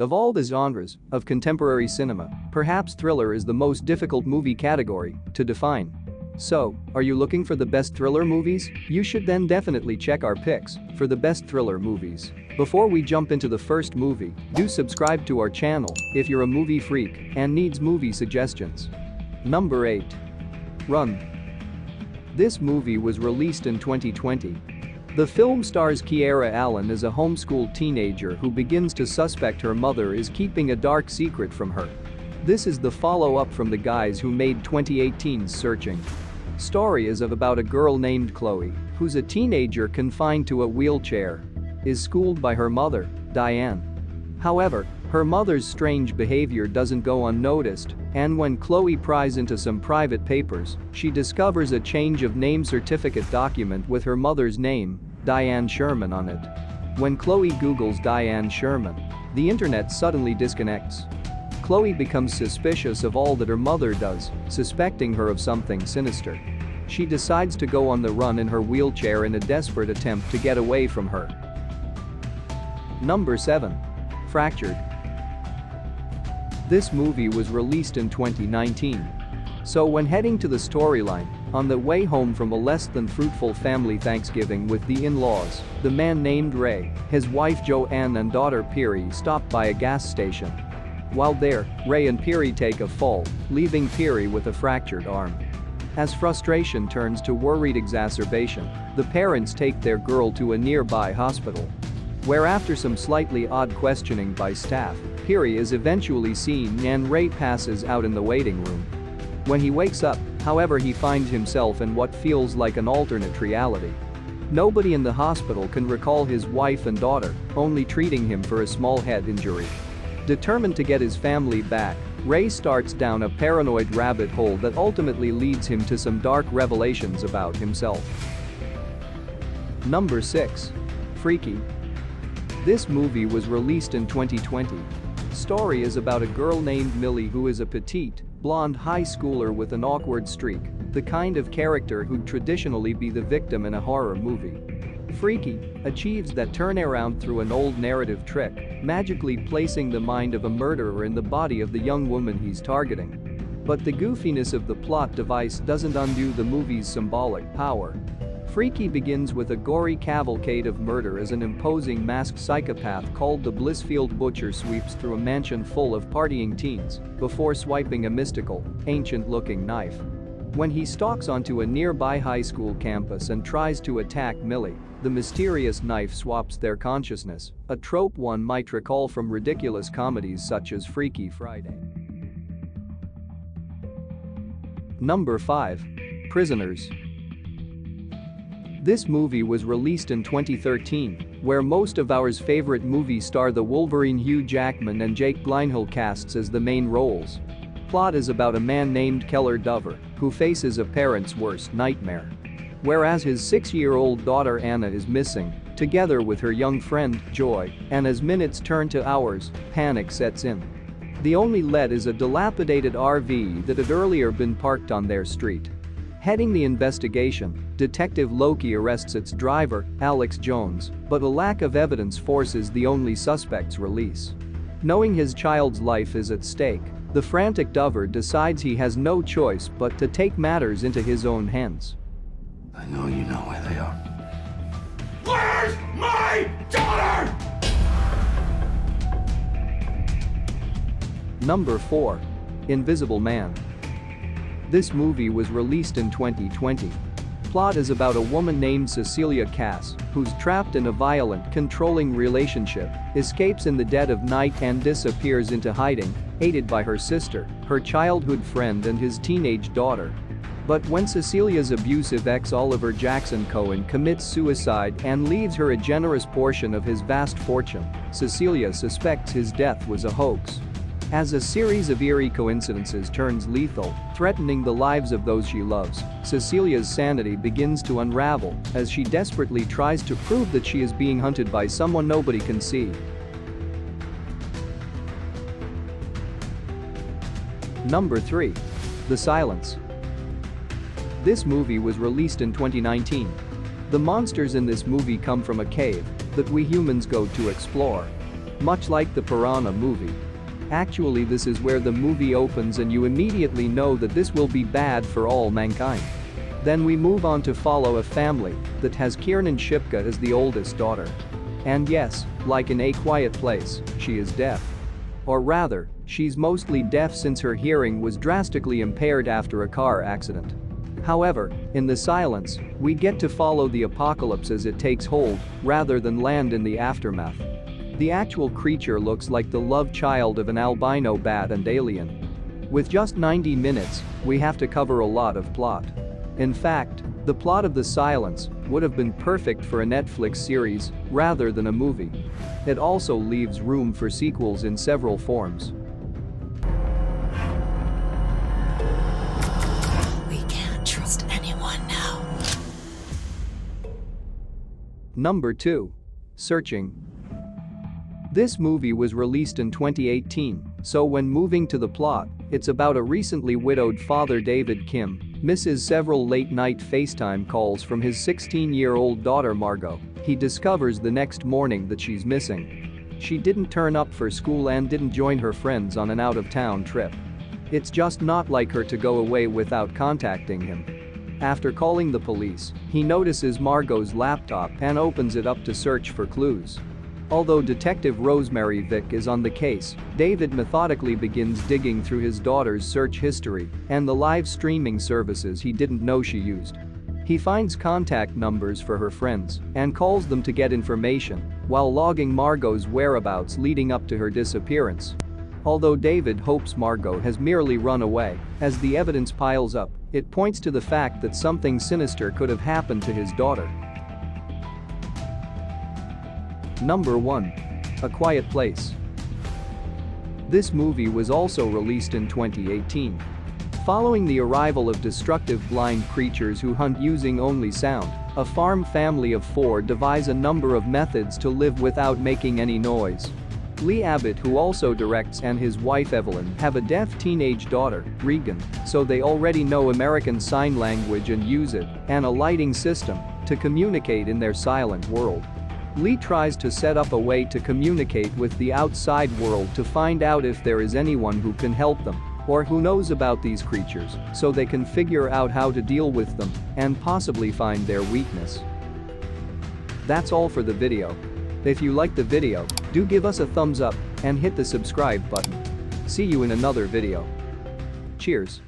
Of all the genres of contemporary cinema, perhaps thriller is the most difficult movie category to define. So, are you looking for the best thriller movies? You should then definitely check our picks for the best thriller movies. Before we jump into the first movie, do subscribe to our channel if you're a movie freak and needs movie suggestions. Number 8. Run. This movie was released in 2020. The film stars Kiera Allen as a homeschooled teenager who begins to suspect her mother is keeping a dark secret from her. This is the follow-up from the guys who made 2018's Searching. Story is about a girl named Chloe, who's a teenager confined to a wheelchair, is schooled by her mother, Diane. However, her mother's strange behavior doesn't go unnoticed, and when Chloe pries into some private papers, she discovers a change of name certificate document with her mother's name, Diane Sherman, on it. When Chloe Googles Diane Sherman, the internet suddenly disconnects. Chloe becomes suspicious of all that her mother does, suspecting her of something sinister. She decides to go on the run in her wheelchair in a desperate attempt to get away from her. Number 7. Fractured. This movie was released in 2019. So when heading to the storyline, on the way home from a less than fruitful family Thanksgiving with the in-laws, the man named Ray, his wife Joanne and daughter Piri stop by a gas station. While there, Ray and Piri take a fall, leaving Piri with a fractured arm. As frustration turns to worried exacerbation, the parents take their girl to a nearby hospital, where after some slightly odd questioning by staff, Piri is eventually seen and Ray passes out in the waiting room. When he wakes up, however, he finds himself in what feels like an alternate reality. Nobody in the hospital can recall his wife and daughter, only treating him for a small head injury. Determined to get his family back, Ray starts down a paranoid rabbit hole that ultimately leads him to some dark revelations about himself. Number 6. Freaky. This movie was released in 2020. Story is about a girl named Millie who is a petite, blonde high schooler with an awkward streak, the kind of character who'd traditionally be the victim in a horror movie. Freaky achieves that turnaround through an old narrative trick, magically placing the mind of a murderer in the body of the young woman he's targeting. But the goofiness of the plot device doesn't undo the movie's symbolic power. Freaky begins with a gory cavalcade of murder as an imposing masked psychopath called the Blissfield Butcher sweeps through a mansion full of partying teens before swiping a mystical, ancient-looking knife. When he stalks onto a nearby high school campus and tries to attack Millie, the mysterious knife swaps their consciousness, a trope one might recall from ridiculous comedies such as Freaky Friday. Number 5. Prisoners. This movie was released in 2013, where most of our favorite movie star the Wolverine Hugh Jackman and Jake Gyllenhaal casts as the main roles. Plot is about a man named Keller Dover, who faces a parent's worst nightmare. Whereas his 6-year-old daughter Anna is missing, together with her young friend, Joy, and as minutes turn to hours, panic sets in. The only lead is a dilapidated RV that had earlier been parked on their street. Heading the investigation, Detective Loki arrests its driver, Alex Jones, but a lack of evidence forces the only suspect's release. Knowing his child's life is at stake, the frantic Dover decides he has no choice but to take matters into his own hands. I know you know where they are. Where's my daughter? Number 4. Invisible Man. This movie was released in 2020. Plot is about a woman named Cecilia Cass, who's trapped in a violent, controlling relationship, escapes in the dead of night and disappears into hiding, aided by her sister, her childhood friend and his teenage daughter. But when Cecilia's abusive ex Oliver Jackson Cohen commits suicide and leaves her a generous portion of his vast fortune, Cecilia suspects his death was a hoax. As a series of eerie coincidences turns lethal, threatening the lives of those she loves, Cecilia's sanity begins to unravel as she desperately tries to prove that she is being hunted by someone nobody can see. Number 3. The Silence. This movie was released in 2019. The monsters in this movie come from a cave that we humans go to explore. much like the Piranha movie. Actually, this is where the movie opens and you immediately know that this will be bad for all mankind. Then we move on to follow a family that has Kiernan Shipka as the oldest daughter. And yes, like in A Quiet Place, she is deaf. Or rather, she's mostly deaf since her hearing was drastically impaired after a car accident. However, in The Silence, we get to follow the apocalypse as it takes hold, rather than land in the aftermath. The actual creature looks like the love child of an albino bat and alien. With just 90 minutes, we have to cover a lot of plot. In fact, the plot of The Silence would have been perfect for a Netflix series rather than a movie. It also leaves room for sequels in several forms. We can't trust anyone now. Number 2. Searching. This movie was released in 2018, so when moving to the plot, it's about a recently widowed father David Kim misses several late-night FaceTime calls from his 16-year-old daughter Margot. He discovers the next morning that she's missing. She didn't turn up for school and didn't join her friends on an out-of-town trip. It's just not like her to go away without contacting him. After calling the police, he notices Margot's laptop and opens it up to search for clues. Although Detective Rosemary Vick is on the case, David methodically begins digging through his daughter's search history and the live streaming services he didn't know she used. He finds contact numbers for her friends and calls them to get information while logging Margot's whereabouts leading up to her disappearance. Although David hopes Margot has merely run away, as the evidence piles up, it points to the fact that something sinister could have happened to his daughter. Number 1. A Quiet Place. This movie was also released in 2018. Following the arrival of destructive blind creatures who hunt using only sound, a farm family of 4 devise a number of methods to live without making any noise. Lee Abbott, who also directs, and his wife Evelyn have a deaf teenage daughter, Regan, so they already know American Sign Language and use it, and a lighting system, to communicate in their silent world. Lee tries to set up a way to communicate with the outside world to find out if there is anyone who can help them or who knows about these creatures so they can figure out how to deal with them and possibly find their weakness. That's all for the video. If you liked the video, do give us a thumbs up and hit the subscribe button. See you in another video. Cheers.